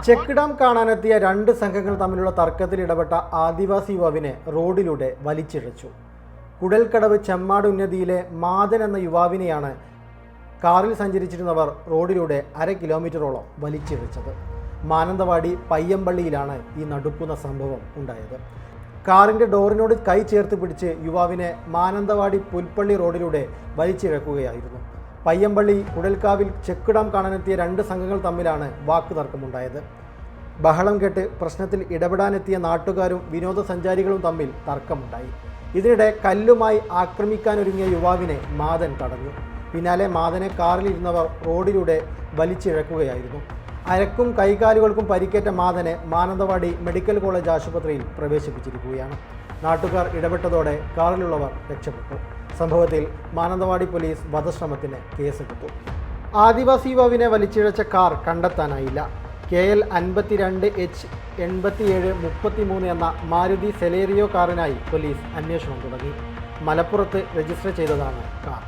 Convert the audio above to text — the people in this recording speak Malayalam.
ചെക്ക് ഡാം കാണാനെത്തിയ രണ്ട് സംഘങ്ങൾ തമ്മിലുള്ള തർക്കത്തിൽ ഇടപെട്ട ആദിവാസി യുവാവിനെ റോഡിലൂടെ വലിച്ചിഴച്ചു. കുടൽക്കടവ് ചെമ്മാട് ഉന്നതിയിലെ മാതൻ എന്ന യുവാവിനെയാണ് കാറിൽ സഞ്ചരിച്ചിരുന്നവർ റോഡിലൂടെ 1/2 കിലോമീറ്ററോളം വലിച്ചിഴച്ചത്. മാനന്തവാടി പയ്യമ്പള്ളിയിലാണ് ഈ നടുക്കുന്ന സംഭവം ഉണ്ടായത്. കാറിൻ്റെ ഡോറിനോട് കൈ ചേർത്ത് പിടിച്ച് യുവാവിനെ മാനന്തവാടി പുൽപ്പള്ളി റോഡിലൂടെ വലിച്ചിഴക്കുകയായിരുന്നു. പയ്യമ്പള്ളി കുടൽക്കാവിൽ ചെക്ക് ഡാം കാണാനെത്തിയ രണ്ട് സംഘങ്ങൾ തമ്മിലാണ് വാക്കുതർക്കമുണ്ടായത്. ബഹളം കേട്ട് പ്രശ്നത്തിൽ ഇടപെടാനെത്തിയ നാട്ടുകാരും വിനോദസഞ്ചാരികളും തമ്മിൽ തർക്കമുണ്ടായി. ഇതിനിടെ കല്ലുമായി ആക്രമിക്കാനൊരുങ്ങിയ യുവാവിനെ മാതൻ തടഞ്ഞു. പിന്നാലെ മാതനെ കാറിലിരുന്നവർ റോഡിലൂടെ വലിച്ചിഴക്കുകയായിരുന്നു. അരക്കും കൈകാലുകൾക്കും പരിക്കേറ്റ മാതനെ മാനന്തവാടി മെഡിക്കൽ കോളേജ് ആശുപത്രിയിൽ പ്രവേശിപ്പിച്ചിരിക്കുകയാണ്. നാട്ടുകാർ ഇടപെട്ടതോടെ കാറിലുള്ളവർ രക്ഷപ്പെട്ടു. സംഭവത്തിൽ മാനന്തവാടി പോലീസ് വധശ്രമത്തിന് കേസെടുത്തു. ആദിവാസി യുവാവിനെ വലിച്ചിഴച്ച കാർ കണ്ടെത്താനായില്ല. KL 52H8733 എന്ന മാരുതി സെലേറിയോ കാറിനായി പോലീസ് അന്വേഷണം തുടങ്ങി. മലപ്പുറത്ത് രജിസ്റ്റർ ചെയ്തതാണ് കാർ.